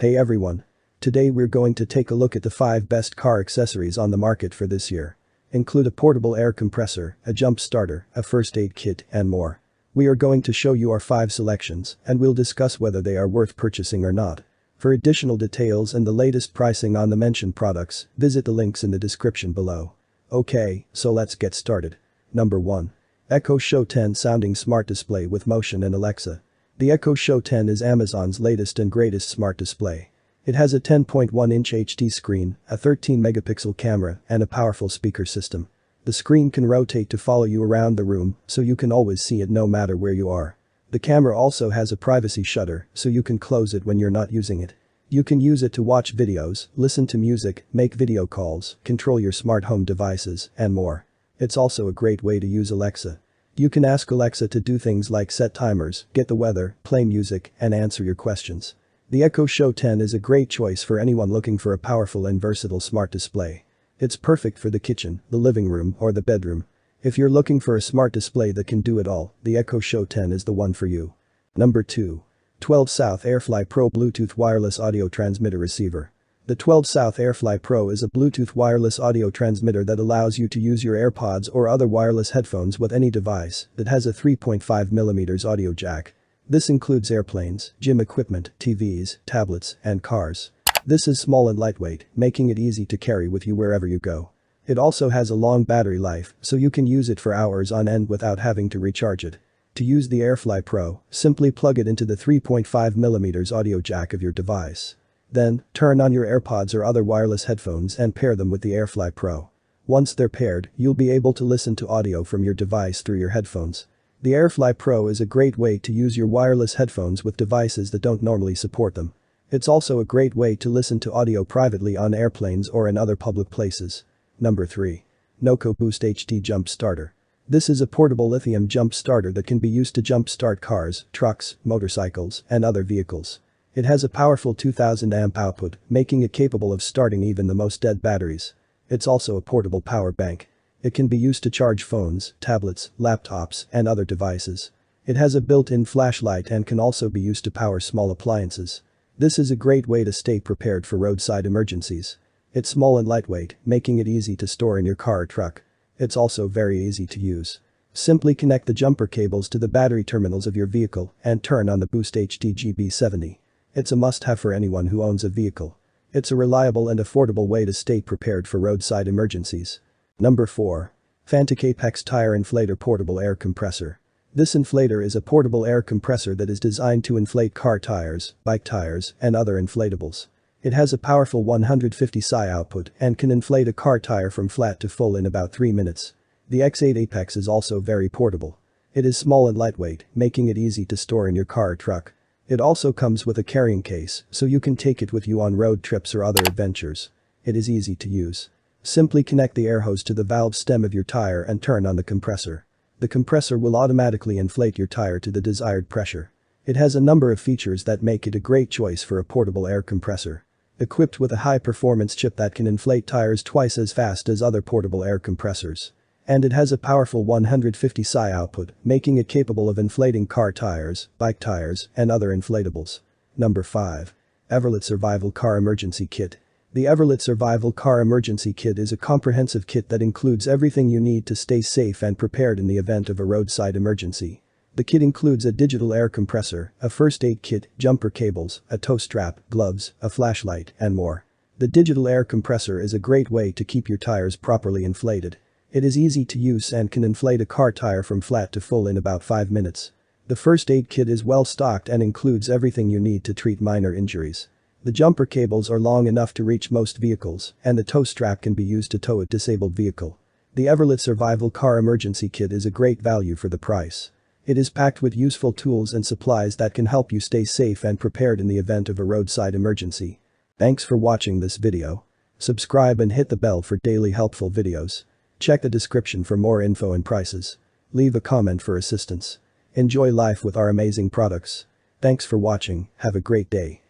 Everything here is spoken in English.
Hey everyone. Today we're going to take a look at the 5 best car accessories on the market for this year. Include a portable air compressor, a jump starter, a first aid kit, and more. We are going to show you our 5 selections and we'll discuss whether they are worth purchasing or not. For additional details and the latest pricing on the mentioned products, visit the links in the description below. Okay, so let's get started. Number 1. Echo Show 10 Sounding Smart Display with Motion and Alexa. The Echo Show 10 is Amazon's latest and greatest smart display. It has a 10.1-inch HD screen, a 13-megapixel camera, and a powerful speaker system. The screen can rotate to follow you around the room, so you can always see it no matter where you are. The camera also has a privacy shutter, so you can close it when you're not using it. You can use it to watch videos, listen to music, make video calls, control your smart home devices, and more. It's also a great way to use Alexa. You can ask Alexa to do things like set timers, get the weather, play music, and answer your questions. The Echo Show 10 is a great choice for anyone looking for a powerful and versatile smart display. It's perfect for the kitchen, the living room, or the bedroom. If you're looking for a smart display that can do it all, the Echo Show 10 is the one for you. Number 2. 12 South Airfly Pro Bluetooth Wireless Audio Transmitter Receiver. The 12 South Airfly Pro is a Bluetooth wireless audio transmitter that allows you to use your AirPods or other wireless headphones with any device that has a 3.5mm audio jack. This includes airplanes, gym equipment, TVs, tablets, and cars. This is small and lightweight, making it easy to carry with you wherever you go. It also has a long battery life, so you can use it for hours on end without having to recharge it. To use the Airfly Pro, simply plug it into the 3.5mm audio jack of your device. Then, turn on your AirPods or other wireless headphones and pair them with the Airfly Pro. Once they're paired, you'll be able to listen to audio from your device through your headphones. The Airfly Pro is a great way to use your wireless headphones with devices that don't normally support them. It's also a great way to listen to audio privately on airplanes or in other public places. Number 3. Noco Boost HD Jump Starter. This is a portable lithium jump starter that can be used to jump start cars, trucks, motorcycles, and other vehicles. It has a powerful 2000 amp output, making it capable of starting even the most dead batteries. It's also a portable power bank. It can be used to charge phones, tablets, laptops, and other devices. It has a built-in flashlight and can also be used to power small appliances. This is a great way to stay prepared for roadside emergencies. It's small and lightweight, making it easy to store in your car or truck. It's also very easy to use. Simply connect the jumper cables to the battery terminals of your vehicle and turn on the Boost HD GB70. It's a must-have for anyone who owns a vehicle. It's a reliable and affordable way to stay prepared for roadside emergencies. Number 4. Fantic Apex Tire Inflator Portable Air Compressor. This inflator is a portable air compressor that is designed to inflate car tires, bike tires, and other inflatables. It has a powerful 150 psi output and can inflate a car tire from flat to full in about 3 minutes. The X8 Apex is also very portable. It is small and lightweight, making it easy to store in your car or truck. It also comes with a carrying case, so you can take it with you on road trips or other adventures. It is easy to use. Simply connect the air hose to the valve stem of your tire and turn on the compressor. The compressor will automatically inflate your tire to the desired pressure. It has a number of features that make it a great choice for a portable air compressor. Equipped with a high-performance chip that can inflate tires twice as fast as other portable air compressors. And it has a powerful 150 psi output, making it capable of inflating car tires, bike tires, and other inflatables. Number 5. Everlit Survival Car Emergency Kit. The Everlit Survival Car Emergency Kit is a comprehensive kit that includes everything you need to stay safe and prepared in the event of a roadside emergency. The kit includes a digital air compressor, a first aid kit, jumper cables, a tow strap, gloves, a flashlight, and more. The digital air compressor is a great way to keep your tires properly inflated. It is easy to use and can inflate a car tire from flat to full in about 5 minutes. The first aid kit is well stocked and includes everything you need to treat minor injuries. The jumper cables are long enough to reach most vehicles, and the tow strap can be used to tow a disabled vehicle. The Everlit Survival Car Emergency Kit is a great value for the price. It is packed with useful tools and supplies that can help you stay safe and prepared in the event of a roadside emergency. Thanks for watching this video. Subscribe and hit the bell for daily helpful videos. Check the description for more info and prices. Leave a comment for assistance. Enjoy life with our amazing products. Thanks for watching, have a great day.